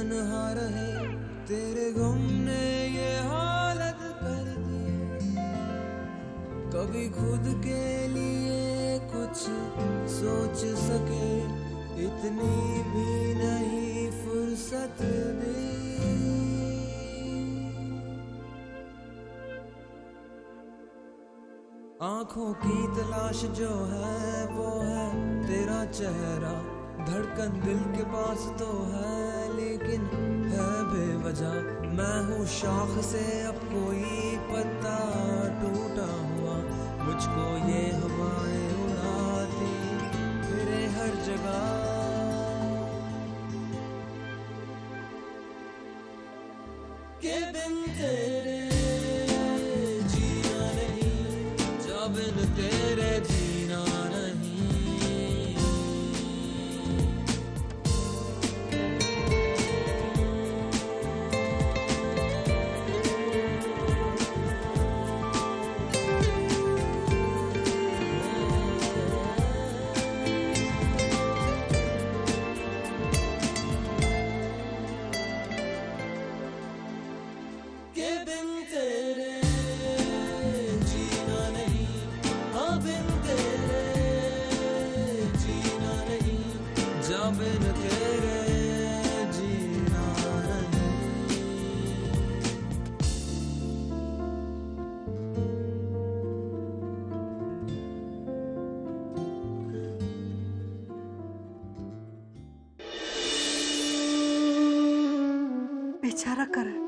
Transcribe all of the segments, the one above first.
तन्हा रहे, तेरे गम ने ये हालत कर दी। कभी खुद के लिए कुछ सोच सके, इतनी भी नहीं फुर्सत दी। आंखों की तलाश जो है वो है तेरा चेहरा, धड़कन दिल के पास तो है लेकिन है बेवजह। मैं हूँ शाख से अब कोई पत्ता टूटा हुआ, मुझको ये हवाएं उड़ाती फिरे हर जगह। के बिन तेरे जीना नहीं, जा बिन तेरे जीना नहीं। बेचारा करण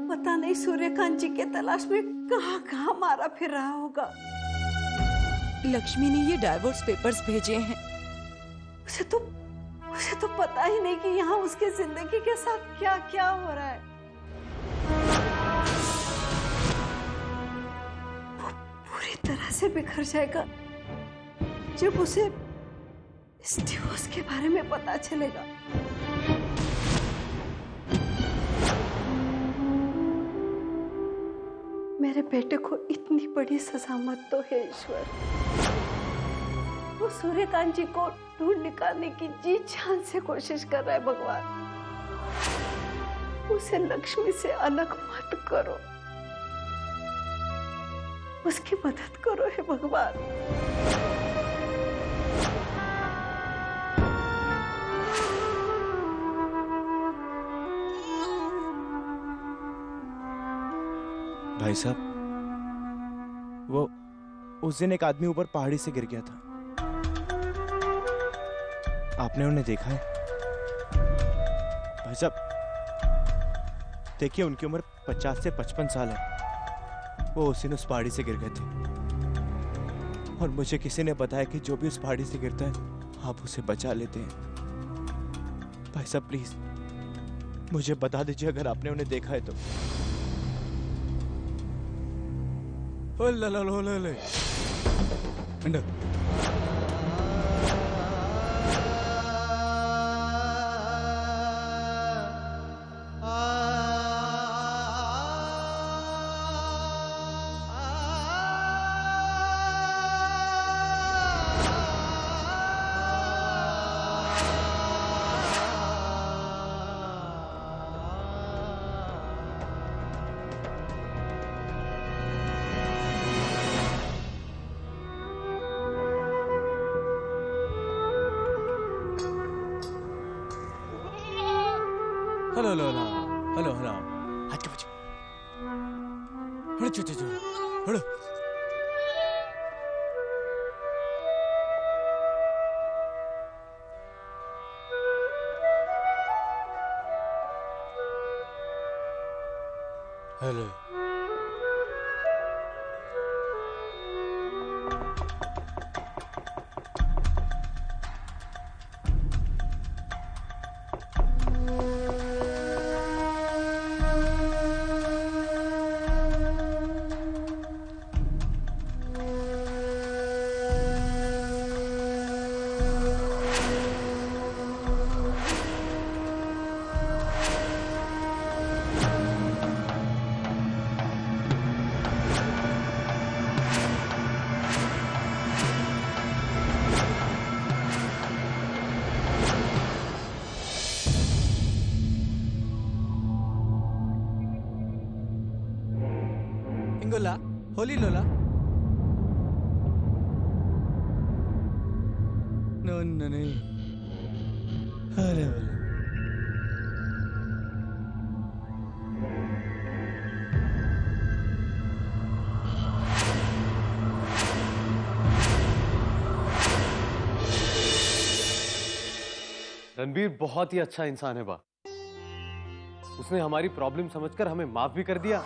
पता नहीं सूर्यकांत जी के तलाश में कहाँ कहाँ मारा फिर रहा होगा। लक्ष्मी ने ये डाइवोर्स पेपर्स भेजे हैं। उसे तो पता ही नहीं कि यहाँ उसके जिंदगी के साथ क्या क्या हो रहा है। वो पूरी तरह से बिखर जाएगा जब उसे इस डिवोर्स के बारे में पता चलेगा। मेरे बेटे को इतनी बड़ी सजा मत दो हे ईश्वर। वो सूर्यकांत जी को ढूंढ निकालने की जी जान से कोशिश कर रहा है भगवान। उसे लक्ष्मी से अलग मत करो, उसकी मदद करो हे भगवान। भाई साहब, वो उस दिन एक आदमी ऊपर पहाड़ी से गिर गया था, आपने उन्हें देखा है? भाई साहब देखिए, उनकी उम्र 50 से 55 साल है। वो उस दिन उस पहाड़ी से गिर गए थे और मुझे किसी ने बताया कि जो भी उस पहाड़ी से गिरता है आप उसे बचा लेते हैं। भाई साहब प्लीज मुझे बता दीजिए अगर आपने उन्हें देखा है तो। हेलो हेलो हेलो हेलो हाथ के बच्चे हड़ो चो चो चो हड़ो हेलो होली लोला। नो नो नहीं, अरे होली। रणबीर बहुत ही अच्छा इंसान है बा। उसने हमारी प्रॉब्लम समझकर हमें माफ भी कर दिया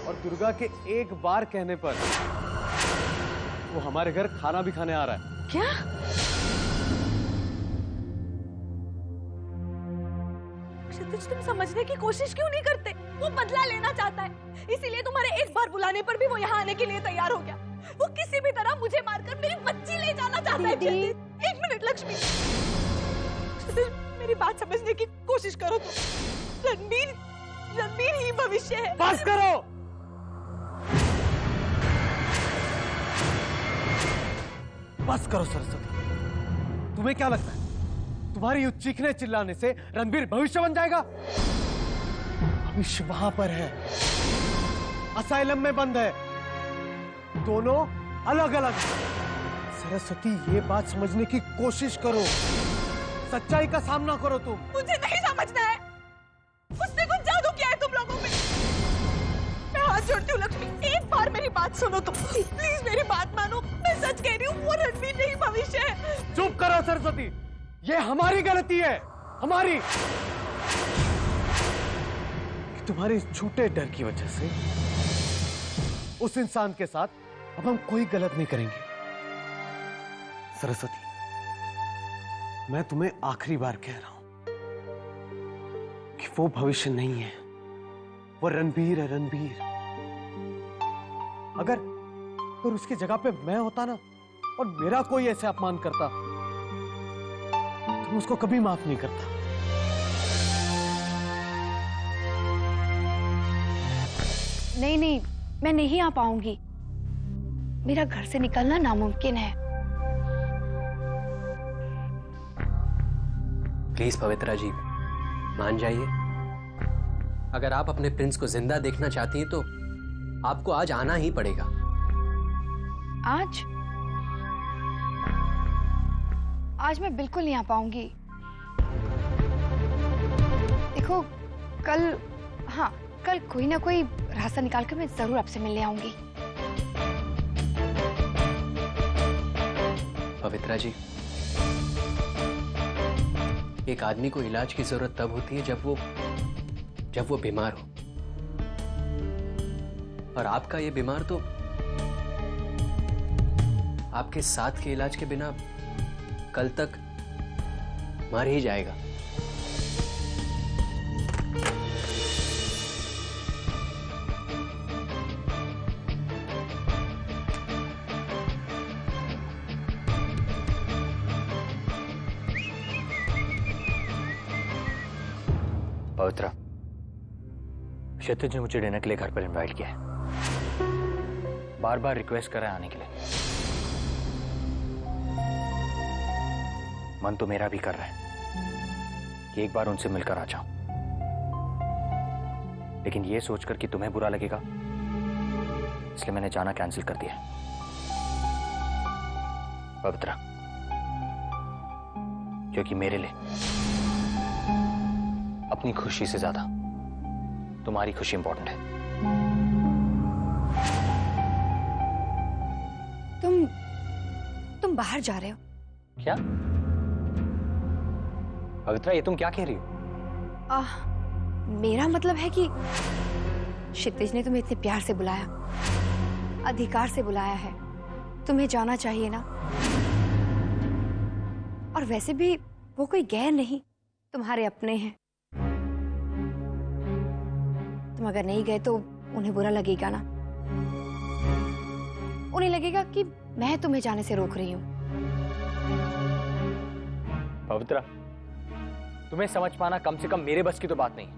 और दुर्गा के एक बार कहने पर वो हमारे घर खाना भी खाने आ रहा है। क्या? क्षितिज, तुम समझने की कोशिश क्यों नहीं करते? वो बदला लेना चाहता है, इसीलिए तुम्हारे एक बार बुलाने पर भी वो यहाँ आने के लिए तैयार हो गया। वो किसी भी तरह मुझे मारकर मेरी बच्ची ले जाना चाहता है। एक मिनट लक्ष्मी, मेरी बात समझने की कोशिश करो तुम। रणबीर ही भविष्य है। बस करो। बस करो सरस्वती, तुम्हें क्या लगता है तुम्हारी युद्ध चीखने चिल्लाने से रणबीर भविष्य बन जाएगा? भविष्य वहां पर है, असाइलम में बंद है, दोनों अलग अलग। सरस्वती, ये बात समझने की कोशिश करो, सच्चाई का सामना करो तुम। मुझे नहीं समझना है, उसने कुछ जादू किया है तुम लोगों पे। मैं हाथ जोड़ती हूँ लक्ष्मी, एक बार मेरी बात सुनो तुम, प्लीज मेरी बात मानो। मैं सच कह रही हूँ, वो रणबीर नहीं भविष्य है। चुप करो सरस्वती, ये हमारी गलती है, हमारी। तुम्हारे इस झूठे डर की वजह से उस इंसान के साथ अब हम कोई गलत नहीं करेंगे। सरस्वती, मैं तुम्हें आखिरी बार कह रहा हूं कि वो भविष्य नहीं है, वो रणबीर है, रणबीर। अगर उसकी जगह पे मैं होता ना और मेरा कोई ऐसे अपमान करता तो मैं उसको कभी माफ नहीं करता। नहीं, मैं नहीं आ पाऊंगी। मेरा घर से निकलना नामुमकिन है। प्लीज पवित्रा जी, मान जाइए। अगर आप अपने प्रिंस को जिंदा देखना चाहती हैं तो आपको आज आना ही पड़ेगा। आज मैं बिल्कुल नहीं आ पाऊंगी। देखो, कल कोई ना कोई रास्ता निकाल कर मैं जरूर आपसे मिलने आऊंगी। पवित्रा जी, एक आदमी को इलाज की जरूरत तब होती है जब वो बीमार हो, और आपका ये बीमार तो आपके साथ के इलाज के बिना कल तक मर ही जाएगा। पवित्रा, क्षितिज ने मुझे डिनर के लिए घर पर इनवाइट किया है। बार बार रिक्वेस्ट कर रहा है आने के लिए। मन तो मेरा भी कर रहा है कि एक बार उनसे मिलकर आ जाऊं, लेकिन ये सोचकर कि तुम्हें बुरा लगेगा, इसलिए मैंने जाना कैंसिल कर दिया। पवित्रा, क्योंकि मेरे लिए अपनी खुशी से ज्यादा तुम्हारी खुशी इंपॉर्टेंट है। तुम बाहर जा रहे हो क्या? पवित्रा, ये तुम क्या कह रही हो? मेरा मतलब है कि क्षितिज ने तुम्हें इतने प्यार से बुलाया, अधिकार से बुलाया है, तुम्हें जाना चाहिए ना। और वैसे भी वो कोई गैर नहीं, तुम्हारे अपने हैं। तुम अगर नहीं गए तो उन्हें बुरा लगेगा ना। उन्हें लगेगा कि मैं तुम्हें जाने से रोक रही हूं। पवित्रा, तुम्हें समझ पाना कम से कम मेरे बस की तो बात नहीं है।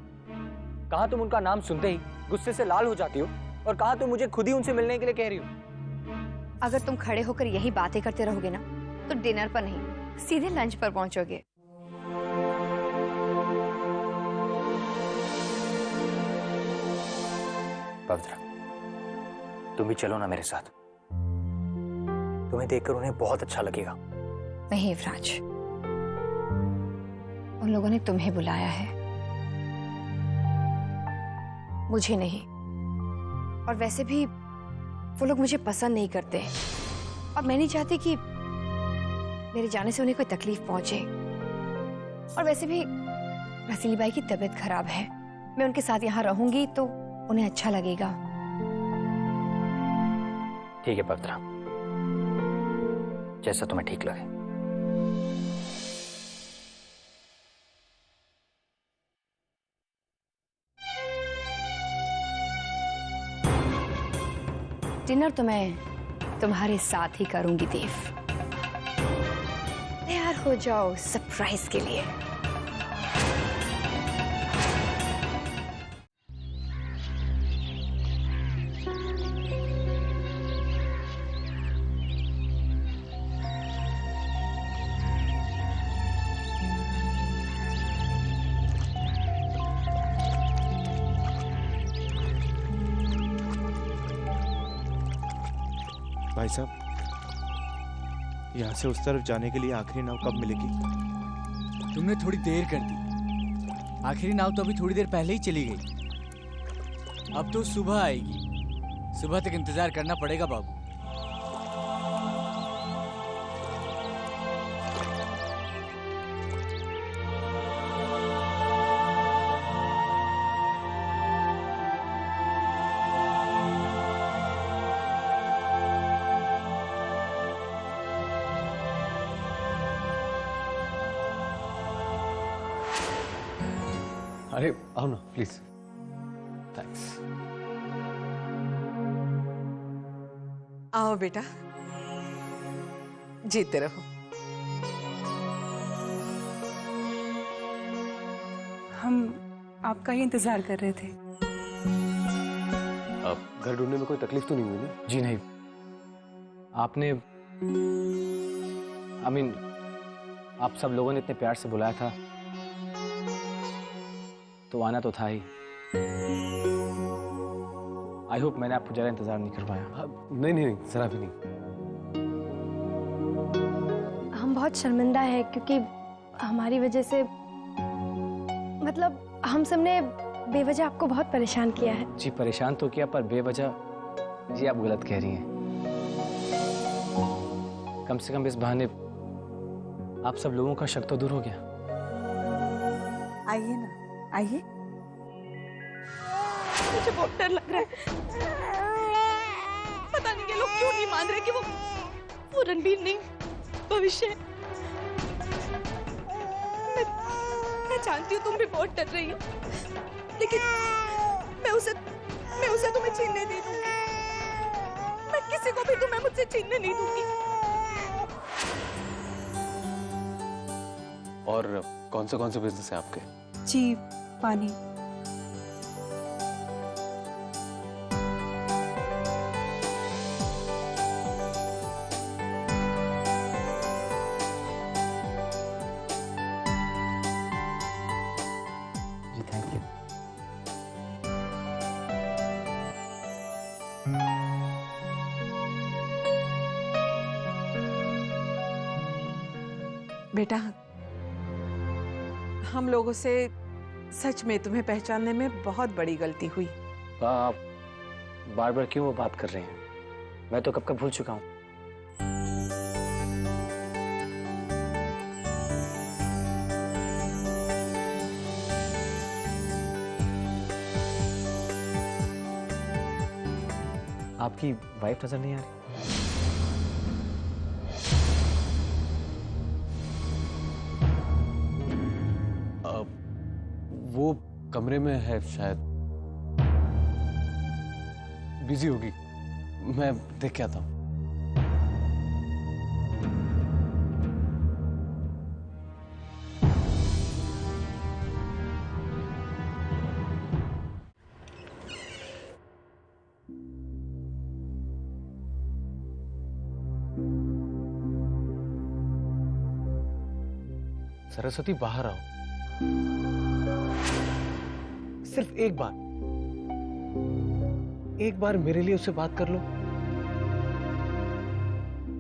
कहां तुम उनका नाम सुनते ही गुस्से से लाल हो जाती हो, और कहां तुम मुझे खुद ही उनसे मिलने के लिए कह रही हो। अगर तुम खड़े होकर यही बातें करते रहोगे ना तो डिनर पर नहीं, सीधे लंच पर पहुंचोगे। पवित्रा, तुम भी चलो ना मेरे साथ, तुम्हें देखकर उन्हें बहुत अच्छा लगेगा। नहीं युवराज, उन लोगों ने तुम्हें बुलाया है, मुझे नहीं। और वैसे भी वो लोग मुझे पसंद नहीं करते और मैं नहीं चाहती कि मेरे जाने से उन्हें कोई तकलीफ पहुंचे। और वैसे भी रसीली बाई की तबीयत खराब है, मैं उनके साथ यहाँ रहूंगी तो उन्हें अच्छा लगेगा। ठीक है पवित्रा, जैसा तुम्हें ठीक लगे। डिनर तो मैं तुम्हारे साथ ही करूंगी देव। तैयार हो जाओ सरप्राइज के लिए। भाई साहब, यहाँ से उस तरफ जाने के लिए आखिरी नाव कब मिलेगी? तुमने थोड़ी देर कर दी। आखिरी नाव तो अभी थोड़ी देर पहले ही चली गई। अब तो सुबह आएगी। सुबह तक इंतजार करना पड़ेगा बाबू। अरे आओ ना प्लीज। थैंक्स। आओ बेटा, जीते रहो। हम आपका ही इंतजार कर रहे थे। अब घर ढूंढने में कोई तकलीफ तो नहीं हुई ना? जी नहीं, आपने आप सब लोगों ने इतने प्यार से बुलाया था तो आना तो था ही। आई होप मैंने आपको जरा इंतजार नहीं करवाया। नहीं नहीं, जरा भी नहीं। हम बहुत शर्मिंदा हैं क्योंकि हमारी वजह से, मतलब हम सबने बेवजह आपको बहुत परेशान किया है। जी परेशान तो किया, पर बेवजह जी आप गलत कह रही हैं। कम से कम इस बहाने आप सब लोगों का शक तो दूर हो गया। आइए ना, आइए। मुझे बहुत डर लग रहा है। पता नहीं ये लोग क्यों नहीं मान रहे कि वो रणबीर नहीं, भविष्य। मैं जानती हूँ तुम भी बहुत डर रही हो, लेकिन मैं उसे तुम्हें छीनने नहीं दूंगी। मैं किसी को भी तुम्हें मुझसे छीनने नहीं दूंगी। और कौन से बिजनेस है आपके? जी पानी। जी थैंक यू। बेटा, हम लोगों से सच में तुम्हें पहचानने में बहुत बड़ी गलती हुई। आप बार बार क्यों वो बात कर रहे हैं? मैं तो कब कब भूल चुका हूँ। आपकी वाइफ नजर नहीं आ रही? वो कमरे में है शायद, बिजी होगी। मैं देख के आता हूँ। सरस्वती बाहर आओ, सिर्फ एक बार। एक बार मेरे लिए उससे बात कर लो।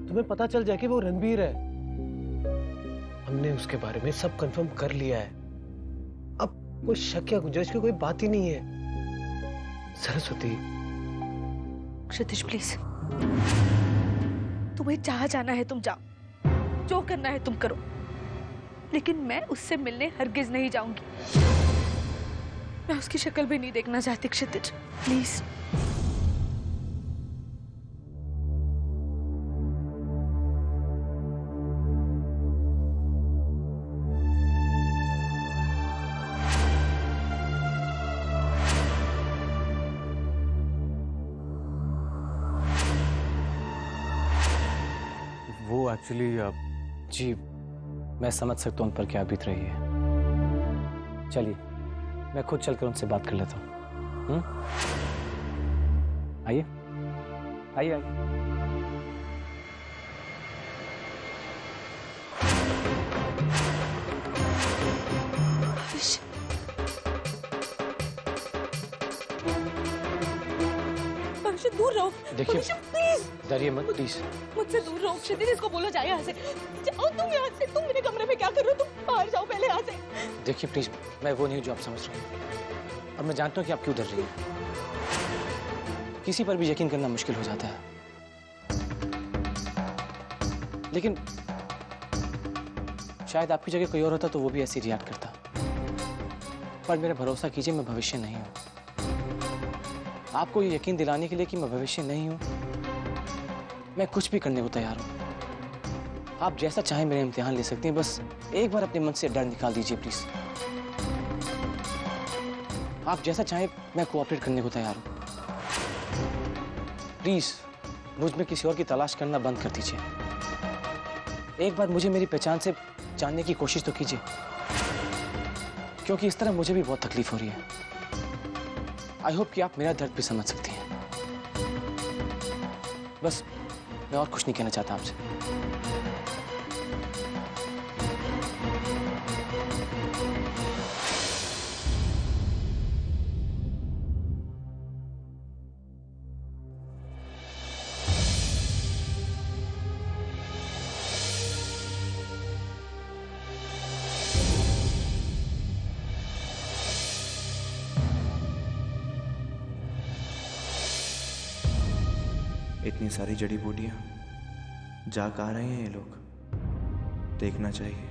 तुम्हें पता चल जाए कि वो रणबीर है। हमने उसके बारे में सब कंफर्म कर लिया है। अब कोई शक या गुंजाइश की कोई बात ही नहीं है। सरस्वती, क्षितिज प्लीज, तुम्हें जहां जाना है तुम जाओ, जो करना है तुम करो, लेकिन मैं उससे मिलने हरगिज नहीं जाऊंगी। मैं उसकी शक्ल भी नहीं देखना चाहती क्षितिज, प्लीज। वो एक्चुअली जी, मैं समझ सकता हूँ उन पर क्या बीत रही है। चलिए, मैं खुद चलकर उनसे बात कर लेता हूँ। आइए आइए आइए। भविष्य दूर रहो। देखिए, प्लीज डरिए मत प्लीज। मुझसे दूर रहो क्षितिज, इसको बोलो जाए यहाँ से। जाओ तुम यहाँ से। तुम मेरे कमरे में क्या कर रहे हो? तुम बाहर जाओ पहले यहाँ से। देखिए प्लीज, मैं वो नहीं हूँ जो आप समझ रहे हैं, और मैं जानता हूँ कि आप क्यों डर रही हैं। किसी पर भी यकीन करना मुश्किल हो जाता है, लेकिन शायद आपकी जगह कोई और होता तो वो भी ऐसे रिएक्ट करता। पर मेरा भरोसा कीजिए, मैं भविष्य नहीं हूँ। आपको ये यकीन दिलाने के लिए कि मैं भविष्य नहीं हूँ, मैं कुछ भी करने को तैयार हूँ। आप जैसा चाहें मेरे इम्तिहान ले सकती हैं, बस एक बार अपने मन से डर निकाल दीजिए प्लीज। आप जैसा चाहें, मैं कोऑपरेट करने को तैयार हूँ। प्लीज मुझ में किसी और की तलाश करना बंद कर दीजिए। एक बार मुझे मेरी पहचान से जानने की कोशिश तो कीजिए, क्योंकि इस तरह मुझे भी बहुत तकलीफ हो रही है। आई होप कि आप मेरा दर्द भी समझ सकती हैं। बस मैं और कुछ नहीं कहना चाहता आपसे। इतनी सारी जड़ी बूटियां जा कहाँ रहे हैं ये लोग? देखना चाहिए।